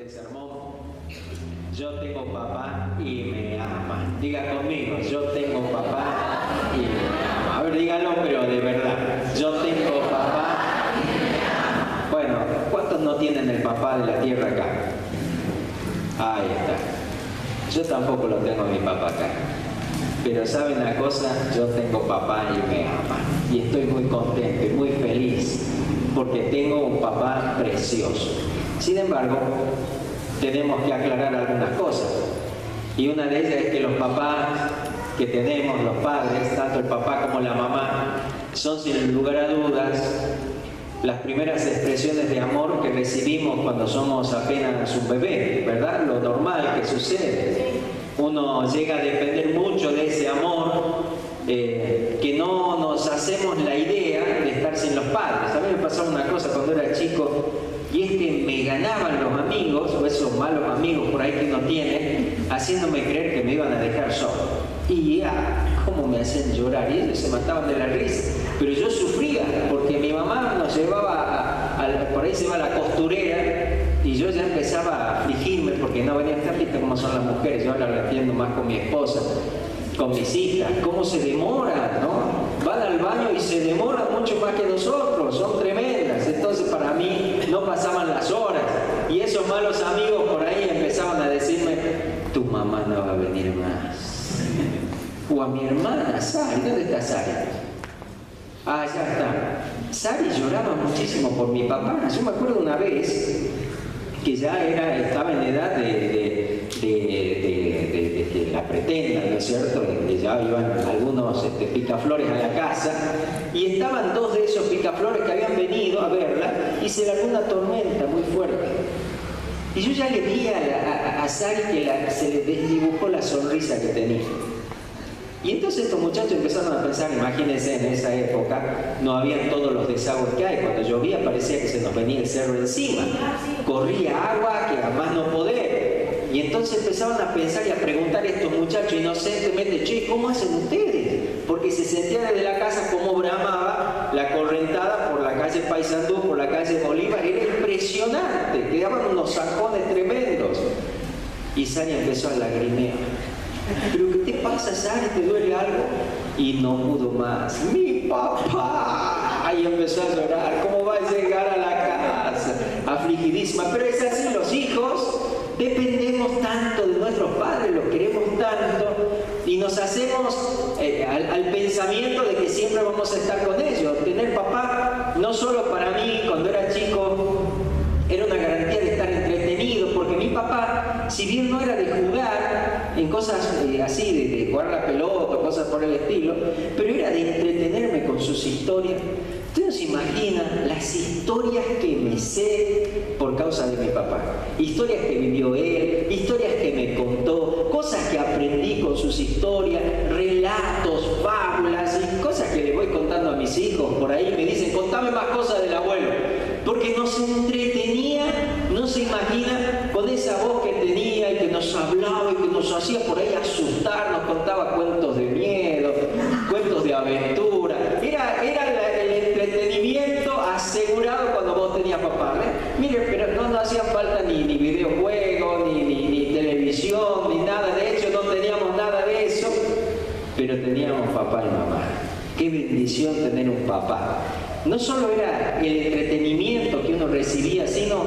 del sermón. Yo tengo papá y me ama. Diga conmigo, yo tengo papá y me ama. A ver, dígalo, pero de verdad. Yo tengo papá y me ama. Bueno, ¿cuántos no tienen el papá de la tierra acá? Ahí está. Yo tampoco lo tengo a mi papá acá. Pero ¿saben una cosa? Yo tengo papá y me ama. Y estoy muy contento y muy feliz porque tengo un papá precioso. Sin embargo, tenemos que aclarar algunas cosas. Y una de ellas es que los papás que tenemos, los padres, tanto el papá como la mamá, son sin lugar a dudas las primeras expresiones de amor que recibimos cuando somos apenas un bebé, ¿verdad? Lo normal que sucede. Uno llega a depender mucho de ese amor, que no nos hacemos la idea de estar sin los padres. A mí me pasaba una cosa cuando era chico, y es que me ganaban los amigos, o esos malos amigos por ahí que uno tiene, haciéndome creer que me iban a dejar solo. Y cómo me hacían llorar, y ellos se mataban de la risa. Pero yo sufría, porque mi mamá nos llevaba, por ahí se iba a la costurera, y yo ya empezaba a afligirme, porque no venía a estar, viste cómo son las mujeres, yo ahora lo entiendo más con mi esposa, con mis hijas, cómo se demoran, ¿no? Van al baño y se demoran mucho más que nosotros, son tremendas. Entonces para mí no pasaban las horas, y esos malos amigos por ahí empezaban a decirme, tu mamá no va a venir más. O a mi hermana, Sari, ¿dónde está Sari? Ah, ya está. Sari lloraba muchísimo por mi papá. Yo me acuerdo una vez que ya estaba en edad de que la pretendan, ¿no es cierto? Que ya iban algunos picaflores a la casa, y estaban dos de esos picaflores que habían venido a verla, y se largó una tormenta muy fuerte. Y yo ya le vi a Sari que se le desdibujó la sonrisa que tenía. Y entonces estos muchachos empezaron a pensar, imagínense, en esa época no habían todos los desagües que hay. Cuando llovía parecía que se nos venía el cerro encima. Corría agua que a más no poder. Y entonces empezaban a pensar y a preguntar a estos muchachos inocentemente, che, ¿cómo hacen ustedes? Porque se sentían desde la casa como bramaba la correntada por la calle Paysandú, por la calle Bolívar. Era impresionante, quedaban unos zanjones tremendos. Y Sari empezó a lagrimear. ¿Pero qué te pasa, Sari? ¿Te duele algo? Y no pudo más. ¡Mi papá! Ahí empezó a llorar. ¿Cómo va a llegar a la casa? Afligidísima. Pero es así, los hijos dependemos tanto de nuestros padres, los queremos tanto, y nos hacemos al pensamiento de que siempre vamos a estar con ellos. Tener papá, no solo para mí, cuando era chico, era una garantía de estar entretenido, porque mi papá, si bien no era de jugar en cosas así, de jugar la pelota, cosas por el estilo, pero era de entretenerme con sus historias. Ustedes se imaginan las historias que me sé por causa de mi papá. Historias que vivió él, historias que me contó, cosas que aprendí con sus historias, relatos, fábulas y cosas que le voy contando a mis hijos. Por ahí me dicen, contame más cosas del abuelo. Porque nos entretenía, no se imagina, con esa voz que tenía y que nos hablaba y que nos hacía por ahí asustar, nos contaba cuentos de miedo, cuentos de aventura. Era el entretenimiento asegurado cuando vos tenías papá, ¿eh? Mire, pero no hacían falta ni videojuegos, ni televisión, ni nada de eso, no teníamos nada de eso, pero teníamos papá y mamá. Qué bendición tener un papá. No solo era el entretenimiento que uno recibía, sino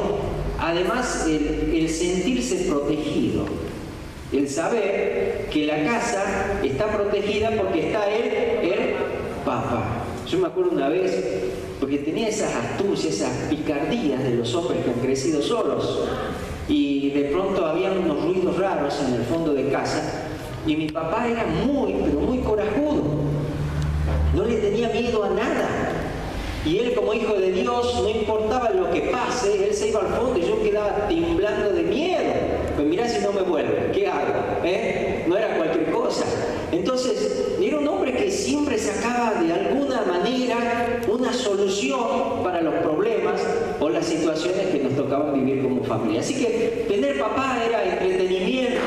además el sentirse protegido. El saber que la casa está protegida porque está el papá. Yo me acuerdo una vez, porque tenía esas astucias, esas picardías de los hombres que han crecido solos, y de pronto había unos ruidos raros en el fondo de casa, y mi papá era pero muy corajudo. No le tenía miedo a nada. Y él, como hijo de Dios, no importaba lo que pase, él se iba al fondo y yo quedaba temblando de miedo. Pues mirá si no me vuelve, ¿qué hago? No era cualquier cosa. Entonces, era un hombre que siempre sacaba de alguna manera una solución para los problemas o las situaciones que nos tocaban vivir como familia. Así que tener papá era entretenimiento,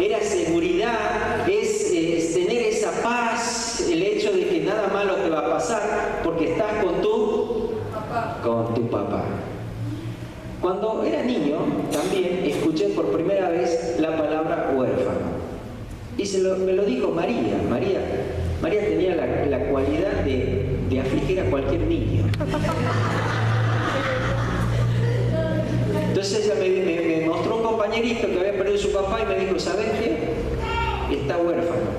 era seguridad, es tener esa paz, el hecho de que nada malo te va a pasar porque estás con tu papá. Cuando era niño, también escuché por primera vez la palabra huérfano. Y me lo dijo María. María tenía la cualidad de afligir a cualquier niño. Entonces ella me mostró un compañerito que había perdido a su papá y me dijo, ¿sabes qué? Está huérfano.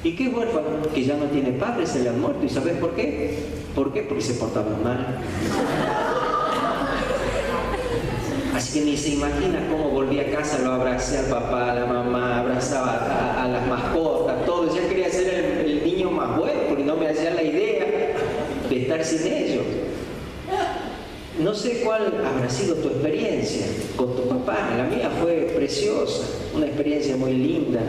¿Y qué es huérfano? Que ya no tiene padre, se le han muerto. ¿Y sabes por qué? ¿Por qué? Porque se portaban mal. Así que ni se imagina cómo volví a casa, lo abracé al papá, a la mamá, abrazaba a las mascotas, todo. Ya quería ser el niño más bueno, porque no me hacía la idea de estar sin ellos. No sé cuál habrá sido tu experiencia con tu papá. La mía fue preciosa, una experiencia muy linda.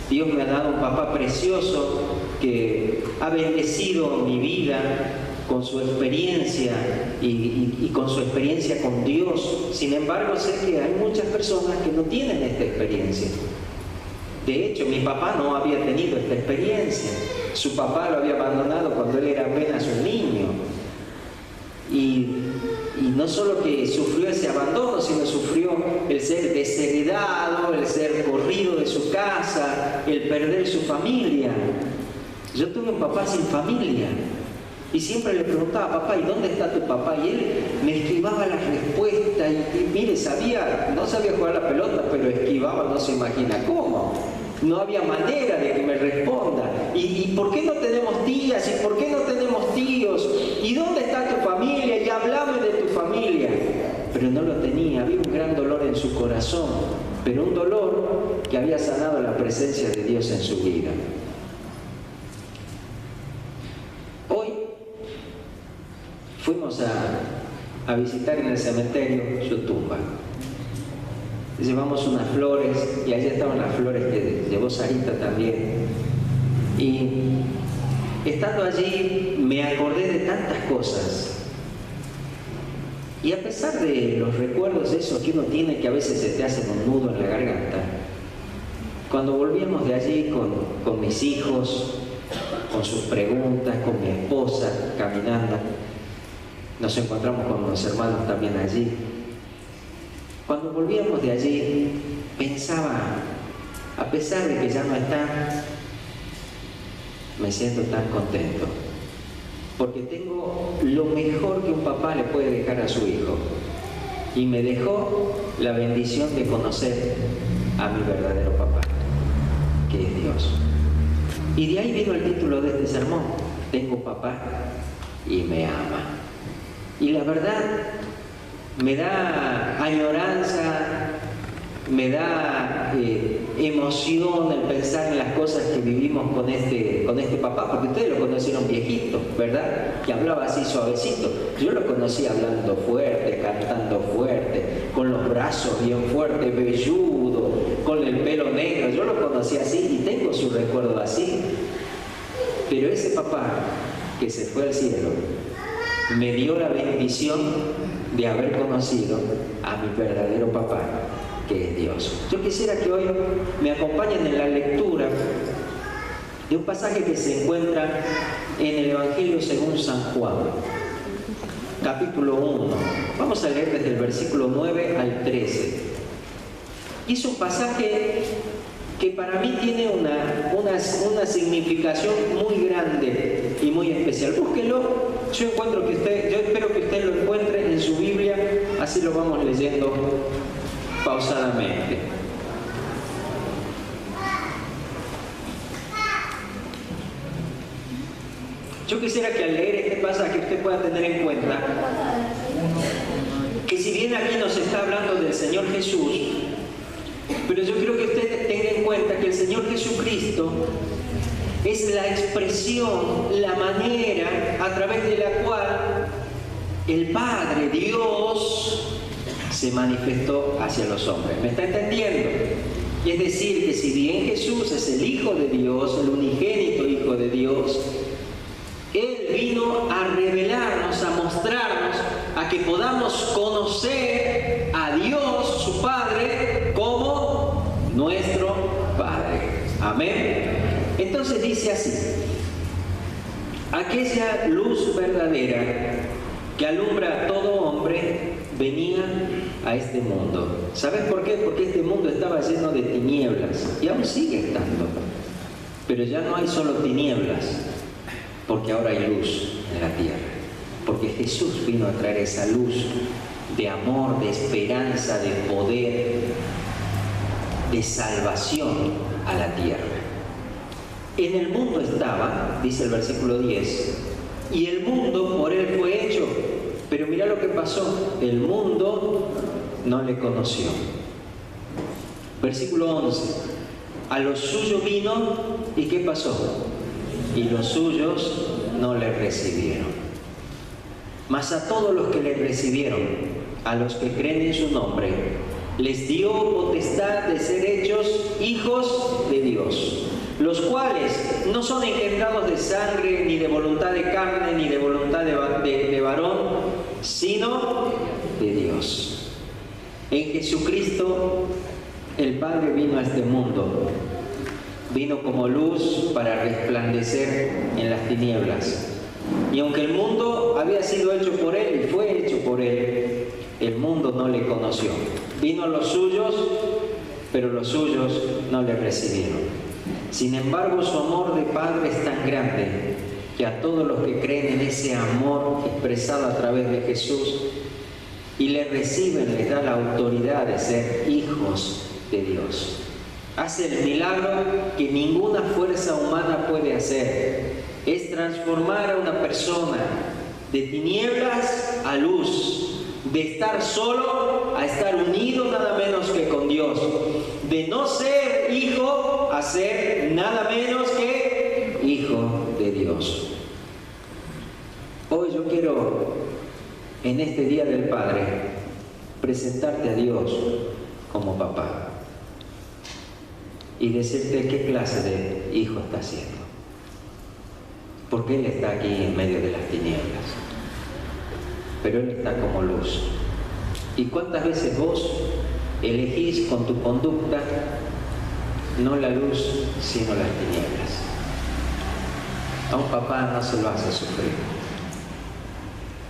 Dios me ha dado un papá precioso que ha bendecido mi vida con su experiencia y con su experiencia con Dios. Sin embargo, sé que hay muchas personas que no tienen esta experiencia. De hecho, mi papá no había tenido esta experiencia. Su papá lo había abandonado cuando él era apenas un niño. Y no solo que sufrió ese abandono, sino sufrió el ser desheredado, el ser corrido de su casa, el perder su familia. Yo tuve un papá sin familia. Y siempre le preguntaba, papá, ¿y dónde está tu papá? Y él me esquivaba las respuestas. Y mire, no sabía jugar la pelota, pero esquivaba, no se imagina cómo. No había manera de que me responda. ¿Y por qué no tenemos tías? ¿Y por qué no tenemos tíos? ¿Y dónde está tu familia? Y háblame de tu familia. Pero no lo tenía. Había un gran dolor en su corazón. Pero un dolor que había sanado la presencia de Dios en su vida. Hoy fuimos a visitar en el cementerio su tumba. Llevamos unas flores y allí estaban las flores que llevó Sarita también. Y estando allí me acordé de tantas cosas. Y a pesar de los recuerdos esos que uno tiene, que a veces se te hacen un nudo en la garganta, cuando volvíamos de allí con mis hijos, con sus preguntas, con mi esposa caminando, nos encontramos con unos hermanos también allí. Cuando volvíamos de allí, pensaba, a pesar de que ya no está, me siento tan contento, porque tengo lo mejor que un papá le puede dejar a su hijo, y me dejó la bendición de conocer a mi verdadero papá, que es Dios. Y de ahí vino el título de este sermón: tengo papá y me ama. Y la verdad, me da añoranza, me da emoción el pensar en las cosas que vivimos con este papá, porque ustedes lo conocieron viejito, ¿verdad? Que hablaba así suavecito. Yo lo conocí hablando fuerte, cantando fuerte, con los brazos bien fuertes, velludo, con el pelo negro. Yo lo conocí así y tengo su recuerdo así. Pero ese papá que se fue al cielo me dio la bendición de haber conocido a mi verdadero papá, que es Dios. Yo quisiera que hoy me acompañen en la lectura de un pasaje que se encuentra en el Evangelio según San Juan, capítulo 1. Vamos a leer desde el versículo 9 al 13. Y es un pasaje que para mí tiene una significación muy grande y muy especial. Búsquelo. Yo espero que usted lo encuentre en su Biblia, así lo vamos leyendo pausadamente. Yo quisiera que al leer este pasaje usted pueda tener en cuenta que si bien aquí nos está hablando del Señor Jesús, pero yo quiero que usted tenga en cuenta que el Señor Jesucristo es la expresión, la manera a través de la cual el Padre, Dios, se manifestó hacia los hombres. ¿Me está entendiendo? Y es decir, que si bien Jesús es el Hijo de Dios, el unigénito Hijo de Dios, Él vino a revelarnos, a mostrarnos, a que podamos conocer a Dios, su Padre, como nuestro Padre. Amén. Entonces dice así: aquella luz verdadera que alumbra a todo hombre venía a este mundo. ¿Sabes por qué? Porque este mundo estaba lleno de tinieblas y aún sigue estando. Pero ya no hay solo tinieblas, porque ahora hay luz en la tierra. Porque Jesús vino a traer esa luz de amor, de esperanza, de poder, de salvación a la tierra. En el mundo estaba, dice el versículo 10, y el mundo por él fue hecho. Pero mira lo que pasó, el mundo no le conoció. Versículo 11, a los suyos vino, ¿y qué pasó? Y los suyos no le recibieron. Mas a todos los que le recibieron, a los que creen en su nombre, les dio potestad de ser hechos hijos de Dios, los cuales no son engendrados de sangre, ni de voluntad de carne, ni de voluntad de varón, sino de Dios. En Jesucristo el Padre vino a este mundo, vino como luz para resplandecer en las tinieblas. Y aunque el mundo había sido hecho por Él y fue hecho por Él, el mundo no le conoció. Vino a los suyos, pero los suyos no le recibieron. Sin embargo, su amor de Padre es tan grande que a todos los que creen en ese amor expresado a través de Jesús y le reciben, les da la autoridad de ser hijos de Dios. Hace el milagro que ninguna fuerza humana puede hacer. Es transformar a una persona de tinieblas a luz, de estar solo a estar unido nada menos que con Dios, de no ser hijo a ser nada menos que hijo de Dios. Hoy yo quiero, en este Día del Padre, presentarte a Dios como papá y decirte qué clase de hijo está siendo. Porque Él está aquí en medio de las tinieblas, pero Él está como luz. ¿Y cuántas veces vos elegís con tu conducta no la luz, sino las tinieblas? A un papá no se lo hace sufrir.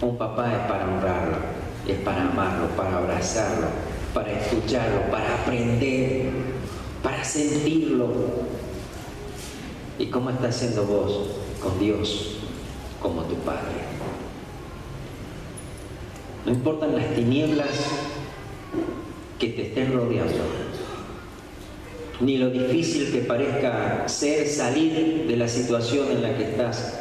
Un papá es para honrarlo, es para amarlo, para abrazarlo, para escucharlo, para aprender, para sentirlo. ¿Y cómo estás siendo vos con Dios como tu Padre? No importan las tinieblas que te estén rodeando, ni lo difícil que parezca ser salir de la situación en la que estás.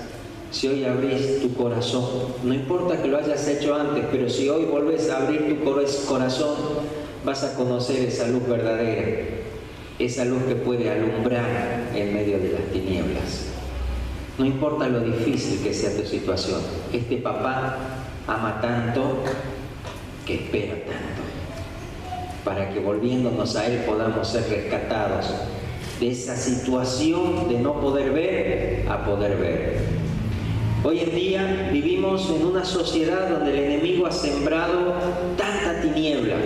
Si hoy abrís tu corazón, no importa que lo hayas hecho antes, pero si hoy volvés a abrir tu corazón, vas a conocer esa luz verdadera, esa luz que puede alumbrar en medio de las tinieblas. No importa lo difícil que sea tu situación, este papá ama tanto que espera tanto, para que volviéndonos a Él podamos ser rescatados de esa situación de no poder ver a poder ver. Hoy en día vivimos en una sociedad donde el enemigo ha sembrado tanta tiniebla.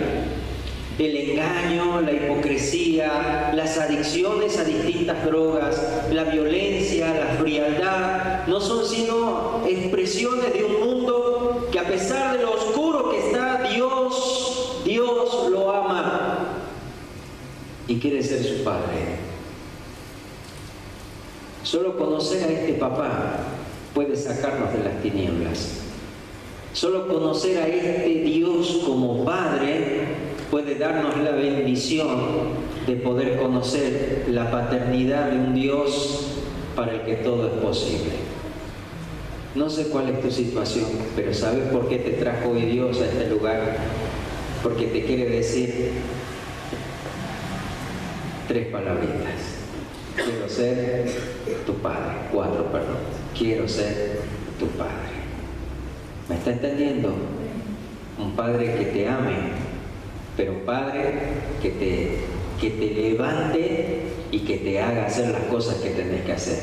El engaño, la hipocresía, las adicciones a distintas drogas, la violencia, la frialdad, no son sino expresiones de un mundo que a pesar de lo oscuro que está, Dios lo ama y quiere ser su Padre. Solo conocer a este papá puede sacarnos de las tinieblas. Solo conocer a este Dios como Padre puede darnos la bendición de poder conocer la paternidad de un Dios para el que todo es posible. No sé cuál es tu situación, pero ¿sabes por qué te trajo hoy Dios a este lugar? Porque te quiere decir 3 palabritas. Quiero ser tu Padre. 4, perdón. Quiero ser tu Padre. ¿Me está entendiendo? Un Padre que te ame, pero un Padre que te levante y que te haga hacer las cosas que tenés que hacer.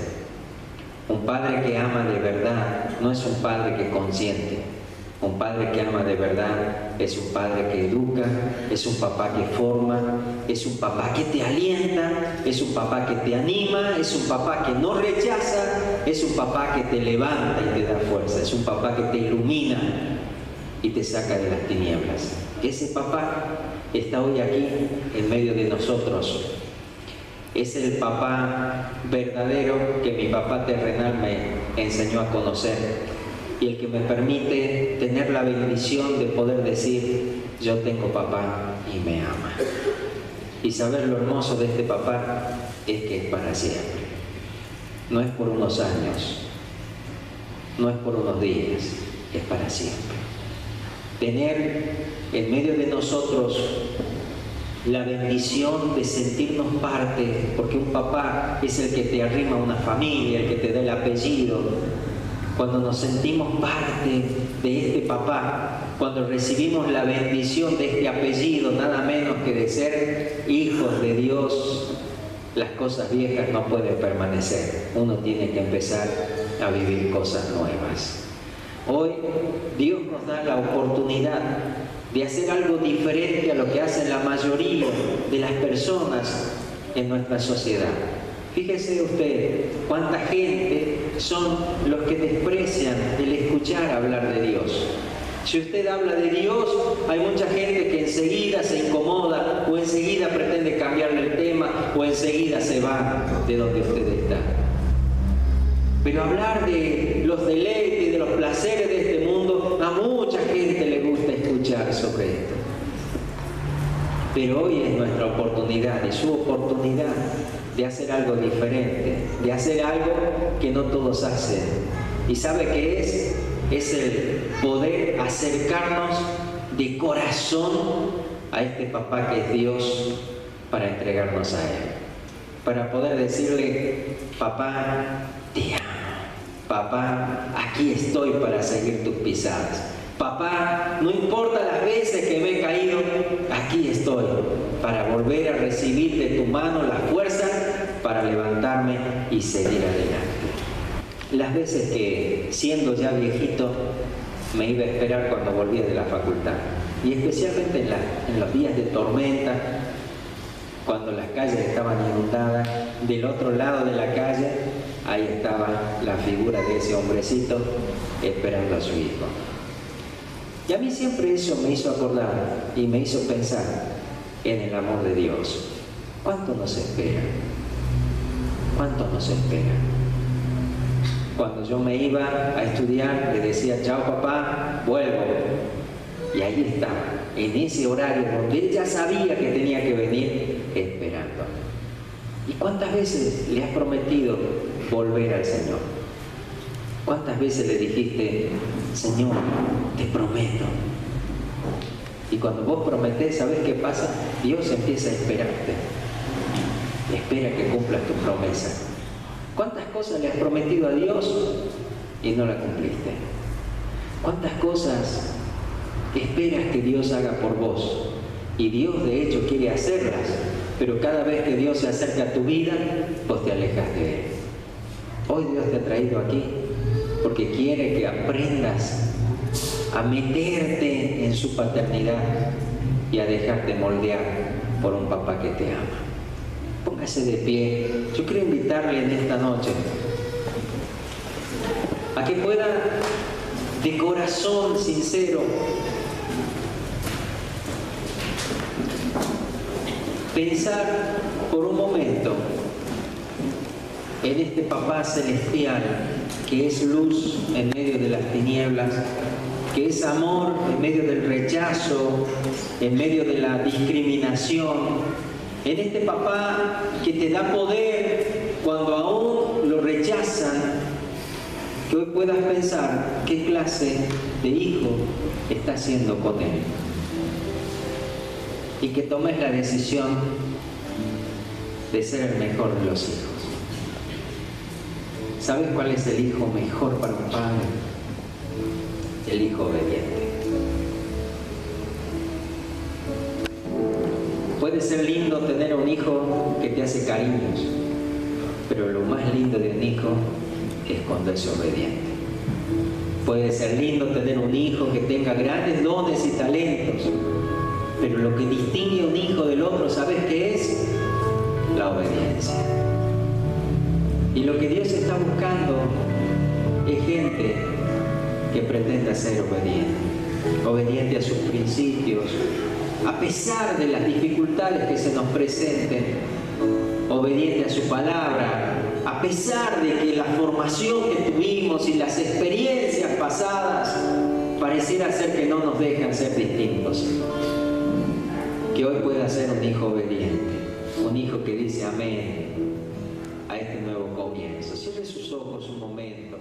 Un Padre que ama de verdad no es un Padre que consiente. Un Padre que ama de verdad es un Padre que educa, es un papá que forma, es un papá que te alienta, es un papá que te anima, es un papá que no rechaza, es un papá que te levanta y te da fuerza, es un papá que te ilumina y te saca de las tinieblas. Ese papá está hoy aquí en medio de nosotros. Es el papá verdadero que mi papá terrenal me enseñó a conocer y el que me permite tener la bendición de poder decir: yo tengo papá y me ama. Y saber lo hermoso de este papá es que es para siempre. No es por unos años, no es por unos días, es para siempre. Tener en medio de nosotros la bendición de sentirnos parte, porque un papá es el que te arrima a una familia, el que te da el apellido. Cuando nos sentimos parte de este papá, cuando recibimos la bendición de este apellido, nada menos que de ser hijos de Dios, las cosas viejas no pueden permanecer. Uno tiene que empezar a vivir cosas nuevas. Hoy Dios nos da la oportunidad de hacer algo diferente a lo que hacen la mayoría de las personas en nuestra sociedad. Fíjese usted cuánta gente son los que desprecian el escuchar hablar de Dios. Si usted habla de Dios, hay mucha gente que enseguida se incomoda, o enseguida pretende cambiarle el tema, o enseguida se va de donde usted está. Pero hablar de los deleites y de los placeres de este mundo, a mucha gente le gusta escuchar sobre esto. Pero hoy es nuestra oportunidad, es su oportunidad de hacer algo diferente, de hacer algo que no todos hacen. ¿Y sabe qué es? Es el poder acercarnos de corazón a este papá que es Dios para entregarnos a Él. Para poder decirle: papá, te amo. Papá, aquí estoy para seguir tus pisadas. Papá, no importa las veces que me he caído, aquí estoy para volver a recibir de tu mano la fuerza para levantarme y seguir adelante. Las veces que, siendo ya viejito, me iba a esperar cuando volvía de la facultad, y especialmente en los días de tormenta, cuando las calles estaban inundadas, del otro lado de la calle, ahí estaba la figura de ese hombrecito esperando a su hijo. Y a mí siempre eso me hizo acordar y me hizo pensar en el amor de Dios. ¿Cuánto nos espera? ¿Cuánto nos espera? Cuando yo me iba a estudiar, le decía: chao papá, vuelvo. Y ahí estaba, en ese horario donde él ya sabía que tenía que venir, esperando. ¿Y cuántas veces le has prometido volver al Señor? ¿Cuántas veces le dijiste: Señor, te prometo? Y cuando vos prometés, ¿sabés qué pasa? Dios empieza a esperarte. Espera que cumplas tu promesa. ¿Cuántas cosas le has prometido a Dios y no la cumpliste? ¿Cuántas cosas esperas que Dios haga por vos? Y Dios de hecho quiere hacerlas, pero cada vez que Dios se acerca a tu vida, vos te alejas de Él. Hoy Dios te ha traído aquí porque quiere que aprendas a meterte en su paternidad y a dejarte moldear por un papá que te ama. Póngase de pie. Yo quiero invitarle en esta noche a que pueda, de corazón sincero, pensar por un momento en este papá celestial que es luz en medio de las tinieblas, que es amor en medio del rechazo, en medio de la discriminación, en este papá que te da poder cuando aún lo rechazan, que hoy puedas pensar qué clase de hijo estás siendo con él y que tomes la decisión de ser el mejor de los hijos. ¿Sabes cuál es el hijo mejor para un padre? El hijo obediente. Puede ser lindo tener un hijo que te hace cariños, pero lo más lindo de un hijo es cuando es obediente. Puede ser lindo tener un hijo que tenga grandes dones y talentos, pero lo que distingue a un hijo del otro, ¿sabes qué es? La obediencia. Y lo que Dios está buscando es gente que pretenda ser obediente. obediente a sus principios, a pesar de las dificultades que se nos presenten, obediente a su palabra, a pesar de que la formación que tuvimos y las experiencias pasadas pareciera ser que no nos dejan ser distintos. Que hoy pueda ser un hijo obediente, un hijo que dice amén a este nuevo comienzo. Cierre sus ojos un momento.